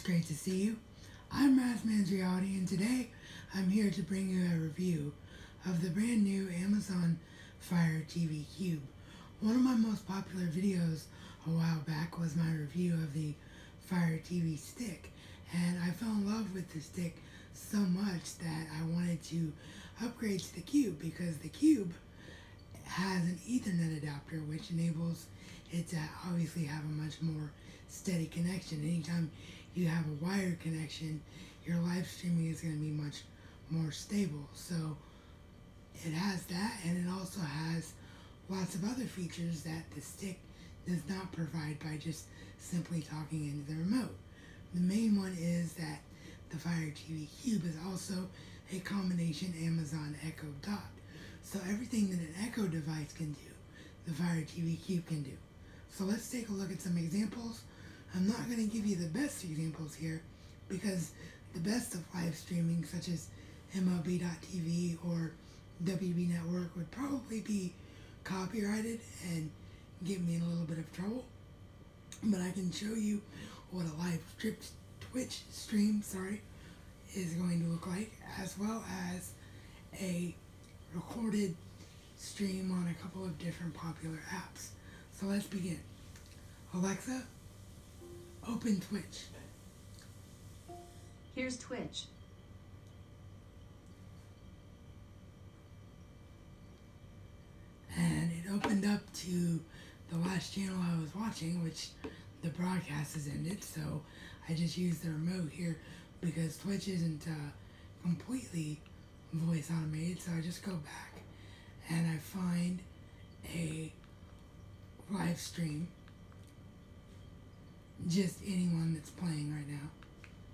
great to see you. I'm Razman's Reality, and today I'm here to bring you a review of the brand new Amazon Fire TV Cube. One of my most popular videos a while back was my review of the Fire TV stick, and I fell in love with the stick so much that I wanted to upgrade to the Cube because the Cube has an Ethernet adapter which enables it to obviously have a much more steady connection. Anytime you have a wired connection, your live streaming is going to be much more stable. So it has that, and it also has lots of other features that the stick does not provide by just simply talking into the remote. The main one is that the Fire TV Cube is also a combination Amazon Echo Dot. So everything that an Echo device can do, the Fire TV Cube can do. So let's take a look at some examples. I'm not going to give you the best examples here because the best of live streaming, such as MLB.TV or WB Network, would probably be copyrighted and get me in a little bit of trouble. But I can show you what a live Twitch stream, is going to look like, as well as a recorded stream on a couple of different popular apps. So let's begin. Alexa, open Twitch. Here's Twitch. And it opened up to the last channel I was watching, which the broadcast has ended, so I just used the remote here because Twitch isn't completely voice automated, so I just go back and I find a live stream, just anyone that's playing right now.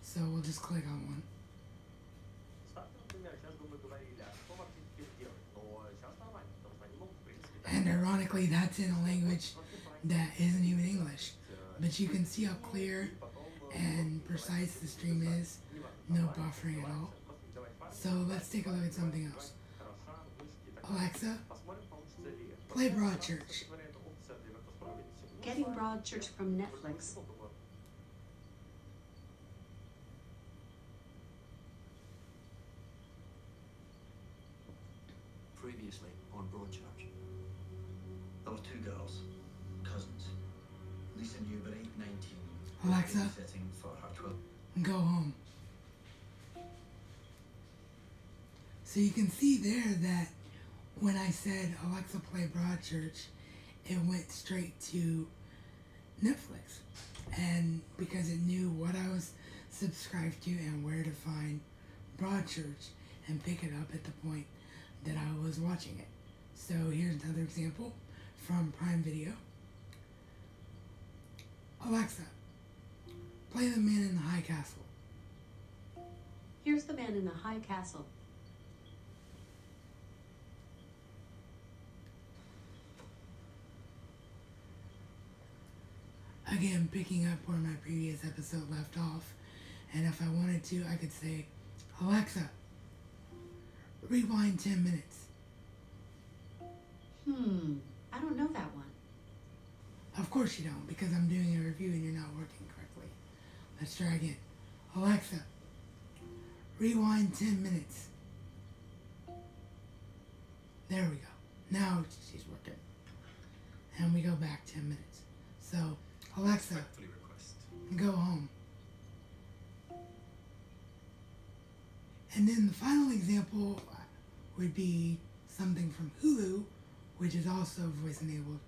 So we'll just click on one. And ironically, that's in a language that isn't even English. But you can see how clear and precise the stream is. No buffering at all. So let's take a look at something else. Alexa, play Broadchurch. Getting Broadchurch from Netflix. Previously on Broadchurch, there were two girls, cousins. Lisa Newberry, 19, Alexa, sitting for her 12. Go home. So you can see there that when I said Alexa play Broadchurch, it went straight to Netflix. And because it knew what I was subscribed to and where to find Broadchurch and pick it up at the point that I was watching it. So here's another example from Prime Video. Alexa, play The Man in the High Castle. Here's The Man in the High Castle. Again, picking up where my previous episode left off, and if I wanted to, I could say, Alexa, rewind 10 minutes. I don't know that one. Of course you don't, because I'm doing a review and you're not working correctly. Let's try again. Alexa, rewind 10 minutes. There we go. Now she's working. And we go back 10 minutes. So, Alexa, go home. And then the final example would be something from Hulu, which is also voice enabled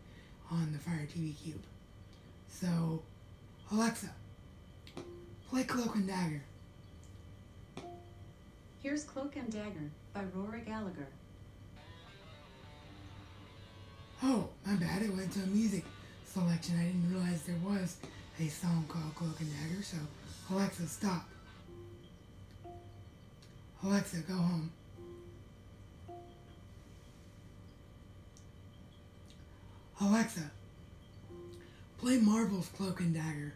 on the Fire TV Cube. So, Alexa, play Cloak and Dagger. Here's Cloak and Dagger by Rory Gallagher. Oh, my bad, it went to a music selection. I didn't realize there was a song called Cloak and Dagger, so Alexa, stop. Alexa, go home. Alexa, play Marvel's Cloak and Dagger.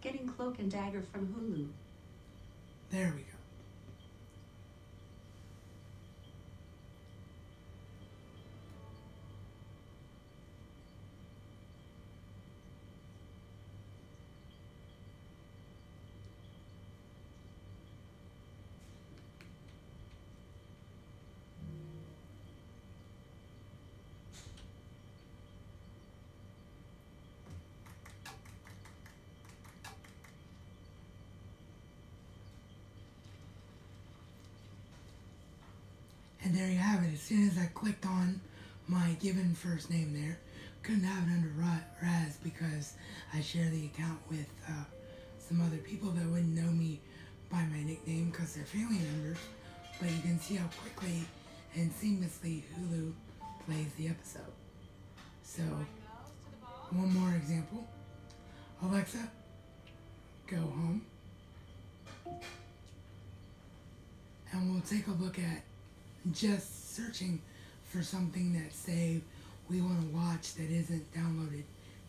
Getting Cloak and Dagger from Hulu. There we go. And there you have it. As soon as I clicked on my given first name there, couldn't have it under Raz because I share the account with some other people that wouldn't know me by my nickname because they're family members. But you can see how quickly and seamlessly Hulu plays the episode. So, one more example. Alexa, go home. And we'll take a look at just searching for something that, say, we want to watch that isn't downloaded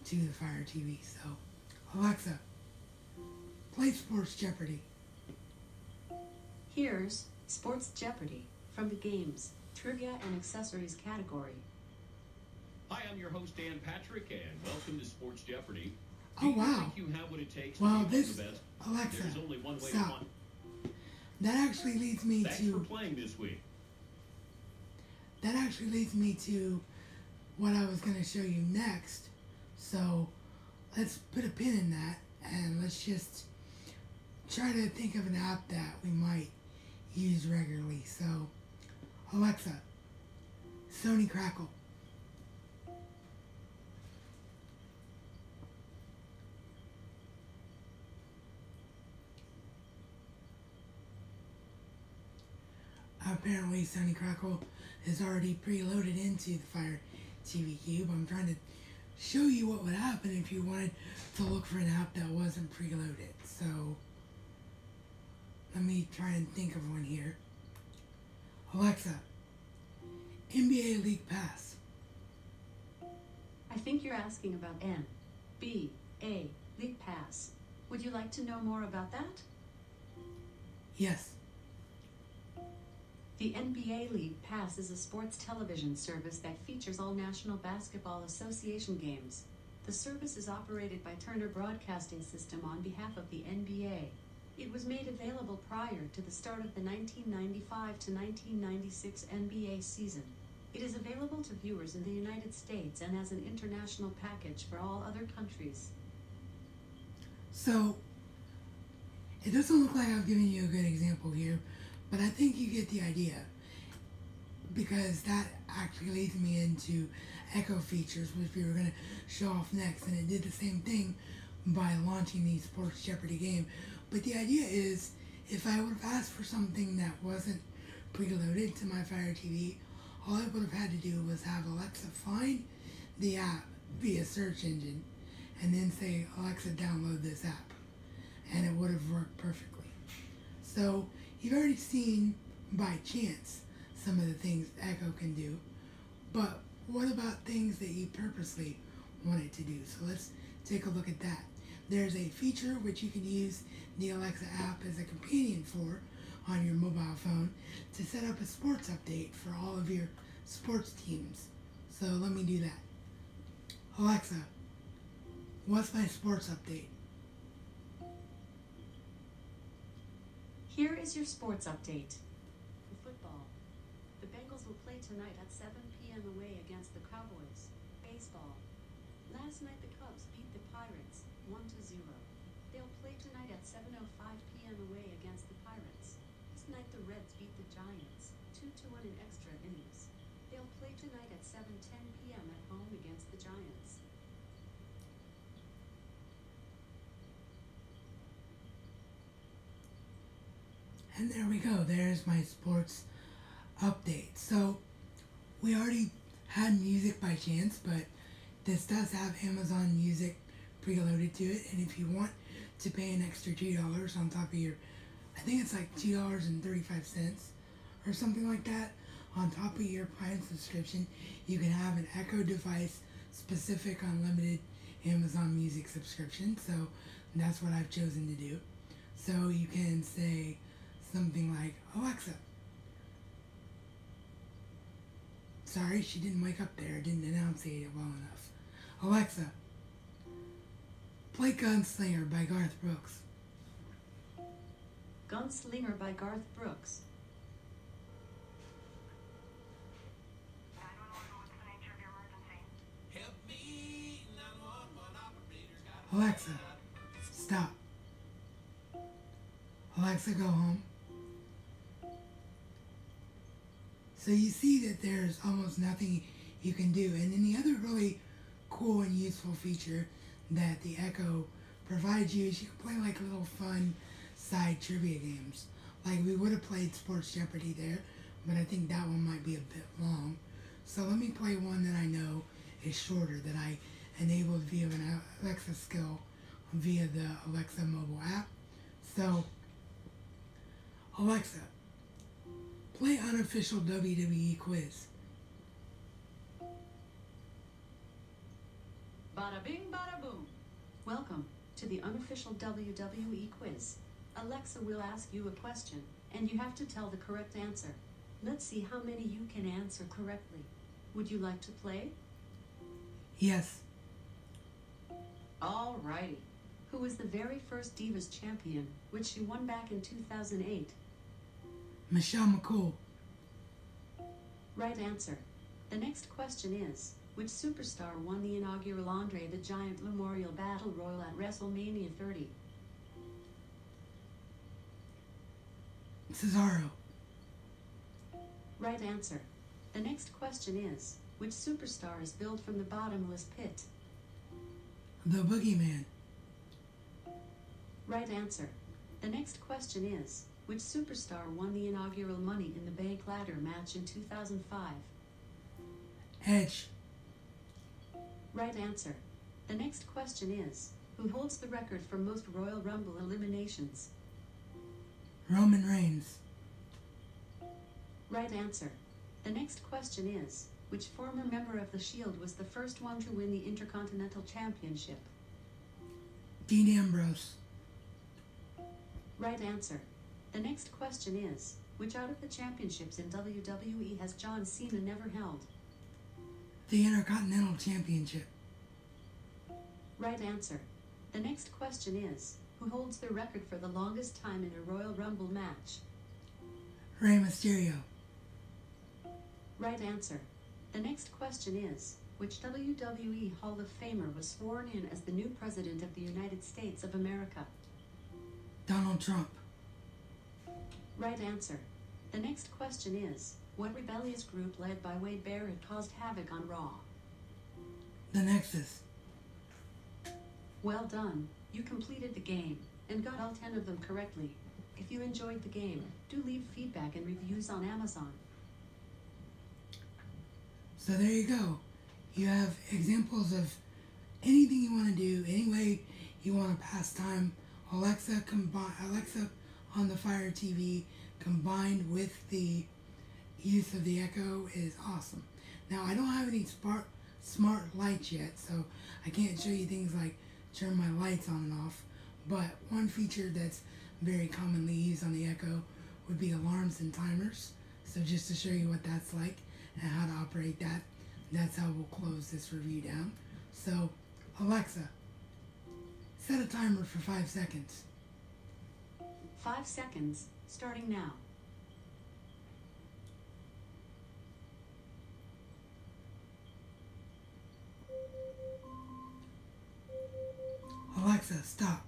to the Fire TV. So, Alexa, play Sports Jeopardy. Here's Sports Jeopardy from the Games, Trivia, and Accessories category. Hi, I'm your host, Dan Patrick, and welcome to Sports Jeopardy. Oh, wow. Do you think you have what it takes to Well, be one this, of the best? Alexa, There's only one way stop. to win. That actually leads me Thanks for to playing this week. what I was going to show you next. So let's put a pin in that and let's just try to think of an app that we might use regularly. So Alexa, Sony Crackle. Apparently Sony Crackle is already preloaded into the Fire TV Cube. I'm trying to show you what would happen if you wanted to look for an app that wasn't preloaded. So let me try and think of one here. Alexa, NBA League Pass. I think you're asking about NBA League Pass. Would you like to know more about that? Yes. The NBA League Pass is a sports television service that features all National Basketball Association games. The service is operated by Turner Broadcasting System on behalf of the NBA. It was made available prior to the start of the 1995 to 1996 NBA season. It is available to viewers in the United States and as an international package for all other countries. So it doesn't look like I've given you a good example here, but I think you get the idea, because that actually leads me into Echo features, which we were going to show off next, and it did the same thing by launching the Sports Jeopardy game. But the idea is, if I would have asked for something that wasn't preloaded to my Fire TV, all I would have had to do was have Alexa find the app via search engine, and then say, Alexa, download this app, and it would have worked perfectly. So you've already seen by chance some of the things Echo can do, but what about things that you purposely want it to do? So let's take a look at that. There's a feature which you can use the Alexa app as a companion for on your mobile phone to set up a sports update for all of your sports teams. So let me do that. Alexa, what's my sports update? Here is your sports update. Football. The Bengals will play tonight at 7 p.m. away against the Cowboys. Baseball. Last night the Cubs beat the Pirates 1-0. They'll play tonight at 7:05 p.m. away against the Pirates. This night the Reds beat the Giants 2-1 in extra innings. They'll play tonight at 7:10 p.m. at home against the Giants. And there we go. There's my sports update. So we already had music by chance, but this does have Amazon Music preloaded to it. And if you want to pay an extra $2 on top of your, I think it's like $2.35 or something like that, on top of your Prime subscription, you can have an Echo device specific unlimited Amazon Music subscription. So that's what I've chosen to do. So you can say something like, Alexa. Sorry, she didn't wake up there. Didn't enunciate it well enough. Alexa, play Gunslinger by Garth Brooks. Gunslinger by Garth Brooks. Alexa, stop. Alexa, go home. So you see that there's almost nothing you can do. And then the other really cool and useful feature that the Echo provides you is you can play like little fun side trivia games. Like we would have played Sports Jeopardy there, but I think that one might be a bit long. So let me play one that I know is shorter, that I enabled via an Alexa skill via the Alexa mobile app. So, Alexa, play unofficial WWE quiz. Bada bing, bada boom. Welcome to the unofficial WWE quiz. Alexa will ask you a question, and you have to tell the correct answer. Let's see how many you can answer correctly. Would you like to play? Yes. Alrighty. Who was the very first Divas champion, which she won back in 2008? Michelle McCool. Right answer. The next question is, which superstar won the inaugural Andre the Giant Memorial Battle Royal at WrestleMania 30? Cesaro. Right answer. The next question is, which superstar is billed from the bottomless pit? The Boogeyman. Right answer. The next question is, which superstar won the inaugural Money in the Bank ladder match in 2005? Edge. Right answer. The next question is, who holds the record for most Royal Rumble eliminations? Roman Reigns. Right answer. The next question is, which former member of the Shield was the first one to win the Intercontinental Championship? Dean Ambrose. Right answer. The next question is, which out of the championships in WWE has John Cena never held? The Intercontinental Championship. Right answer. The next question is, who holds the record for the longest time in a Royal Rumble match? Rey Mysterio. Right answer. The next question is, which WWE Hall of Famer was sworn in as the new President of the United States of America? Donald Trump. Right answer. The next question is, what rebellious group led by Wade Barrett caused havoc on Raw? The Nexus. Well done. You completed the game and got all 10 of them correctly. If you enjoyed the game, do leave feedback and reviews on Amazon. So there you go. You have examples of anything you want to do, any way you want to pass time. Alexa on the Fire TV combined with the use of the Echo is awesome. Now I don't have any smart lights yet, so I can't show you things like turn my lights on and off. But one feature that's very commonly used on the Echo would be alarms and timers. So just to show you what that's like and how to operate that, that's how we'll close this review down. So Alexa, set a timer for 5 seconds. 5 seconds, starting now. Alexa, stop.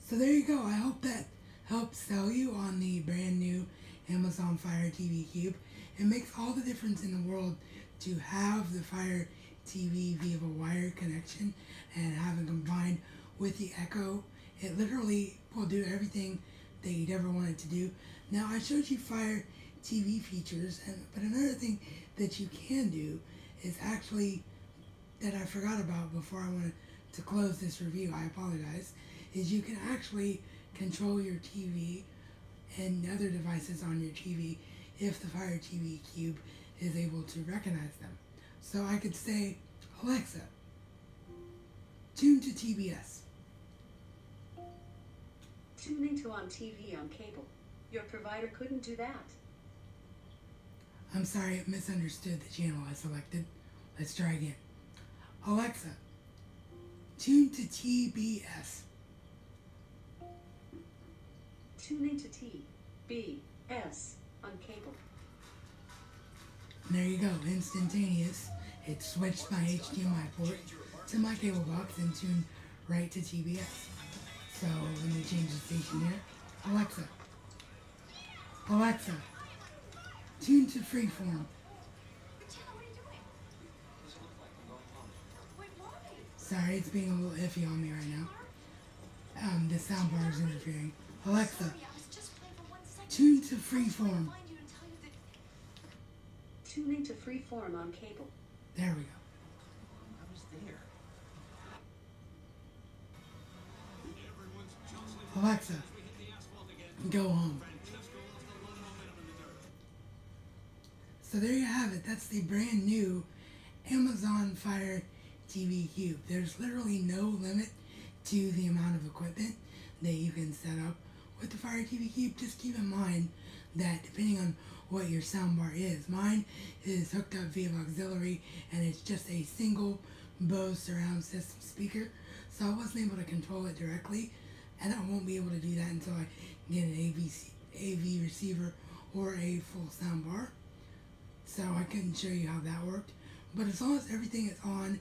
So there you go. I hope that helps sell you on the brand new Amazon Fire TV Cube. It makes all the difference in the world to have the Fire TV via a wired connection and have it combined with the Echo. It literally will do everything that you'd ever want it to do. Now I showed you Fire TV features, but another thing that you can do is actually, that I forgot about before I wanted to close this review, I apologize, is you can actually control your TV and other devices on your TV if the Fire TV Cube is able to recognize them. So I could say, Alexa, tune to TBS. Tune into on TV on cable. Your provider couldn't do that. I'm sorry, it misunderstood the channel I selected. Let's try again. Alexa, tune to TBS. Tune into TBS on cable. And there you go, instantaneous. It switched my HDMI port to my cable box and tuned right to TBS. So let me change the station here. Alexa, Alexa, tune to Freeform. Sorry, it's being a little iffy on me right now. The soundbar is interfering. Alexa, tune to Freeform. Tuning to Freeform on cable. There we go. I was there. Alexa, go home. So there you have it. That's the brand new Amazon Fire TV Cube. There's literally no limit to the amount of equipment that you can set up with the Fire TV Cube. Just keep in mind that depending on what your soundbar is, mine is hooked up via auxiliary and it's just a single Bose surround system speaker, so I wasn't able to control it directly, and I won't be able to do that until I get an AV receiver or a full soundbar. So I couldn't show you how that worked. But as long as everything is on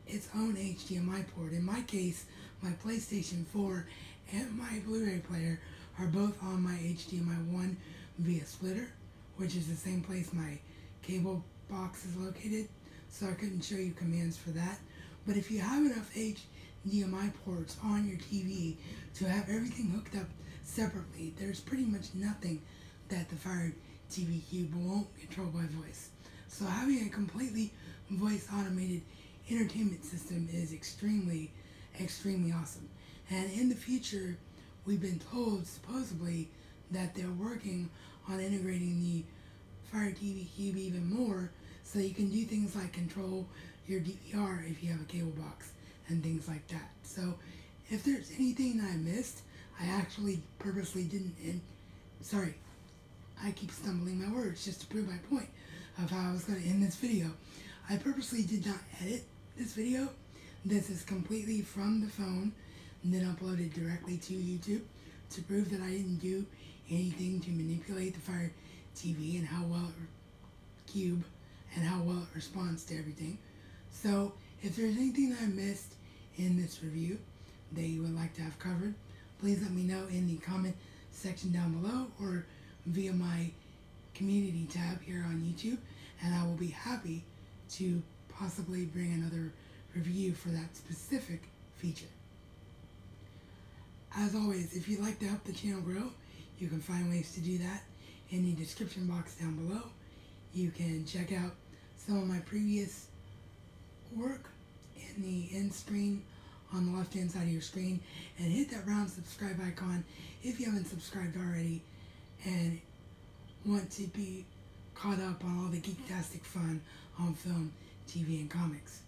its own HDMI port, in my case, my PlayStation 4 and my Blu-ray player are both on my HDMI 1 via splitter, which is the same place my cable box is located, so I couldn't show you commands for that. But if you have enough HDMI ports on your TV to have everything hooked up separately, there's pretty much nothing that the Fire TV Cube won't control by voice. So having a completely voice automated entertainment system is extremely awesome. And in the future, we've been told supposedly that they're working on integrating the Fire TV Cube even more, so you can do things like control your DVR if you have a cable box and things like that. So if there's anything that I missed, I actually purposely didn't sorry, I keep stumbling my words just to prove my point of how I was going to end this video. I purposely did not edit this video. This is completely from the phone and then uploaded directly to YouTube to prove that I didn't do anything to manipulate the Fire TV and how well it Cube and how well it responds to everything. So if there's anything that I missed in this review that you would like to have covered, please let me know in the comment section down below or via my community tab here on YouTube, and I will be happy to possibly bring another review for that specific feature. As always, if you'd like to help the channel grow, you can find ways to do that in the description box down below. You can check out some of my previous work in the end screen on the left hand side of your screen, and hit that round subscribe icon if you haven't subscribed already and want to be caught up on all the geektastic fun on film, TV, and comics.